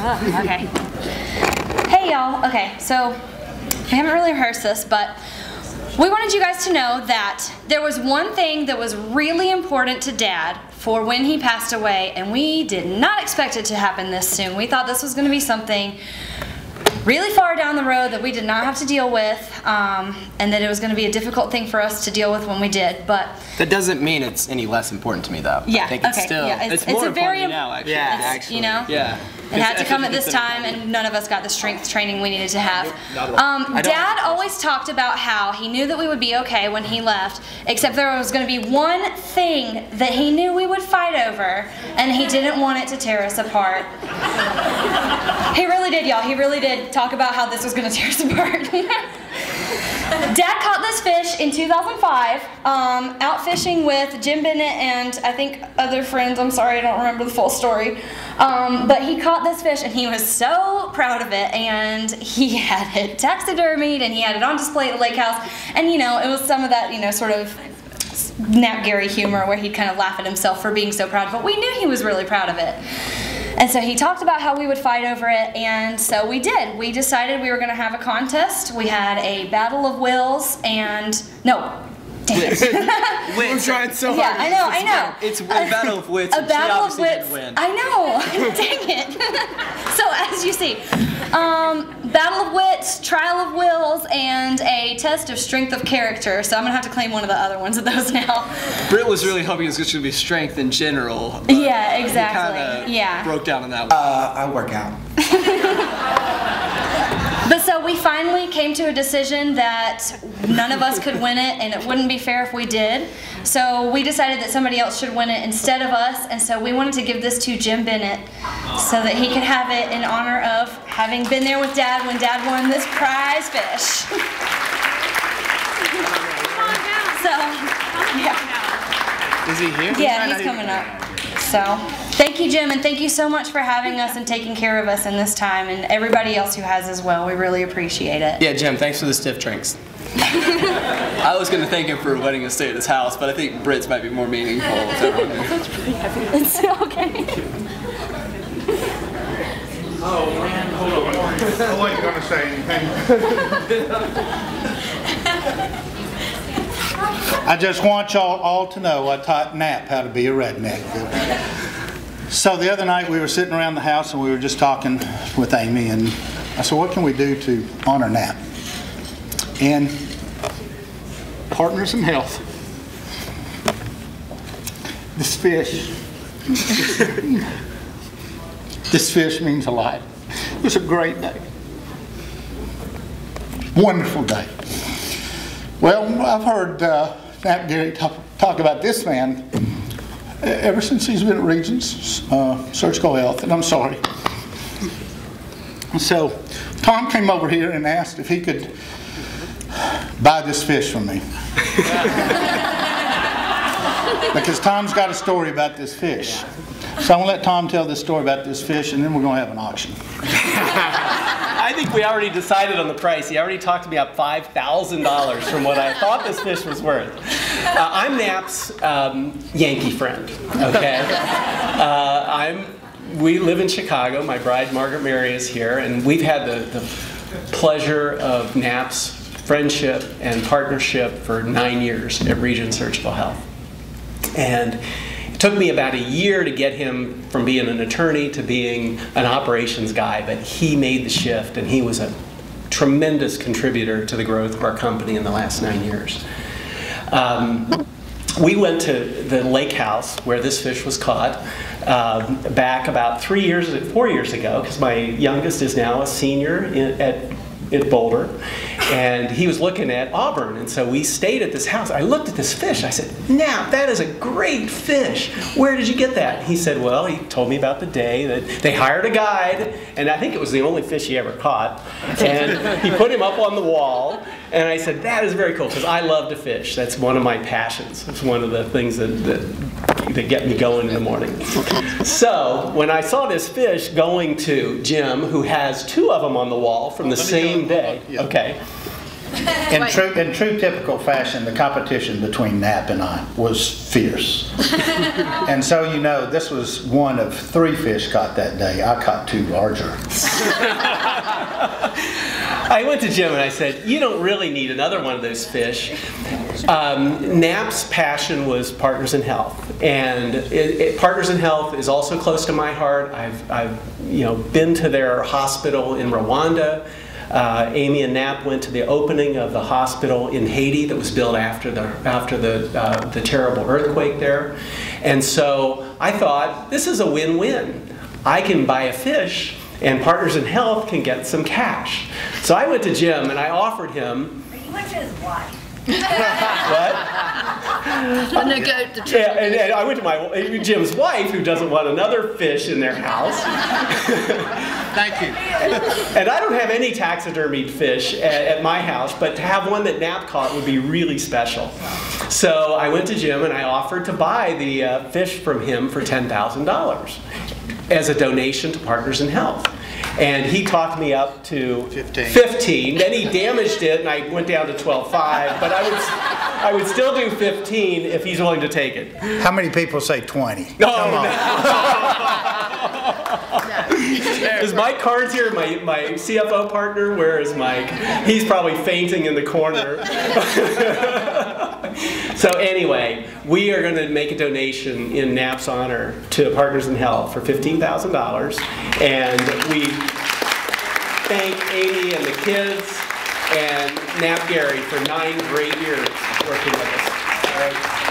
Okay. Hey y'all. Okay, so we haven't really rehearsed this, but we wanted you guys to know that there was one thing that was really important to Dad for when he passed away, and we did not expect it to happen this soon. We thought this was going to be something really far down the road that we did not have to deal with, and that it was going to be a difficult thing for us to deal with when we did. But that doesn't mean it's any less important to me, though. Yeah. I think it's still. Yeah, it's more important to me now, actually. Yeah, actually. You know. Yeah. It had to come at this time, and none of us got the strength training we needed to have. Dad always talked about how he knew that we would be okay when he left, except there was going to be one thing that he knew we would fight over, and he didn't want it to tear us apart. He really did, y'all. He really did talk about how this was going to tear us apart. Dad caught this fish in 2005, out fishing with Jim Bennett and I think other friends. I'm sorry, I don't remember the full story. But he caught this fish and he was so proud of it, and he had it taxidermied and he had it on display at the lake house. And you know, it was some of that, you know, sort of Nap Gary humor where he'd kind of laugh at himself for being so proud, but we knew he was really proud of it. And so he talked about how we would fight over it, and so we did. We decided we were going to have a contest. We had a battle of wills, and no. Damn it. We're trying so hard. Yeah, I know. It's a battle of wits. A battle of wits. Didn't win. I know. Dang it. So as you see, battle of wits, trial of wills, and a test of strength of character. So I'm gonna have to claim one of the other ones of those now. Britt was really hoping it was just gonna be strength in general. Yeah, exactly. Kinda yeah. broke down on that one. I work out. But so we finally came to a decision that none of us could win it, and it wouldn't be fair if we did. So we decided that somebody else should win it instead of us, and so we wanted to give this to Jim Bennett so that he could have it in honor of having been there with Dad when Dad won this prize fish. So, yeah. Is he here? Yeah, he's coming up. So, thank you, Jim, and thank you so much for having us and taking care of us in this time, and everybody else who has as well. We really appreciate it. Yeah, Jim, thanks for the stiff drinks. I was going to thank him for letting us stay at his house, but I think Britt's might be more meaningful. It's okay. Oh, man, hold on. I wasn't going to say anything. I just want y'all all to know I taught Nap how to be a redneck. So the other night we were sitting around the house and we were just talking with Amy, and I said, what can we do to honor Nap? And partners in health. This fish. This fish means a lot. It was a great day. Wonderful day. Well, I've heard Nap Gary talk about this man ever since he's been at Regent's Surgical Health, and I'm sorry. So Tom came over here and asked if he could buy this fish from me. Because Tom's got a story about this fish. So I'm going to let Tom tell this story about this fish, and then we're going to have an auction. I think we already decided on the price. He already talked to me about $5,000 from what I thought this fish was worth. I'm Nap's Yankee friend, okay? We live in Chicago. My bride, Margaret Mary, is here, and we've had the pleasure of Nap's friendship and partnership for 9 years at Regent Surgical Health. And it took me about a year to get him from being an attorney to being an operations guy, but he made the shift, and he was a tremendous contributor to the growth of our company in the last 9 years. We went to the lake house where this fish was caught back about 4 years ago, because my youngest is now a senior at Boulder, and he was looking at Auburn, and so we stayed at this house. I looked at this fish. I said, "Now, that is a great fish. Where did you get that?" He said, "Well, he told me about the day that they hired a guide, and I think it was the only fish he ever caught, and he put him up on the wall." And I said, "That is very cool, because I love to fish. That's one of my passions. It's one of the things that get me going in the morning." So when I saw this fish going to Jim, who has 2 of them on the wall from the same day, okay, In true typical fashion, the competition between Knapp and I was fierce. And so you know, this was one of 3 fish caught that day. I caught 2 larger. I went to Jim and I said, you don't really need another one of those fish. Knapp's passion was Partners in Health, and Partners in Health is also close to my heart. I've been to their hospital in Rwanda. Amy and Knapp went to the opening of the hospital in Haiti that was built after the terrible earthquake there. And so I thought, this is a win-win. I can buy a fish and Partners in Health can get some cash. So I went to Jim and I offered him. You went to his wife. What? Yeah, and I went to Jim's wife, who doesn't want another fish in their house. Thank you. And I don't have any taxidermied fish at my house, but to have one that Knapp caught would be really special. So I went to Jim and I offered to buy the fish from him for $10,000 as a donation to Partners in Health. And he talked me up to 15. Then he damaged it, and I went down to 12.5. But I would still do 15 if he's willing to take it. How many people say 20? Come on. Is Mike Carnes here, my CFO partner? Where is Mike? He's probably fainting in the corner. So anyway, we are going to make a donation in Knapp's honor to Partners in Health for $15,000. And we thank Amy and the kids and Knapp Gary for 9 great years working with us. All right.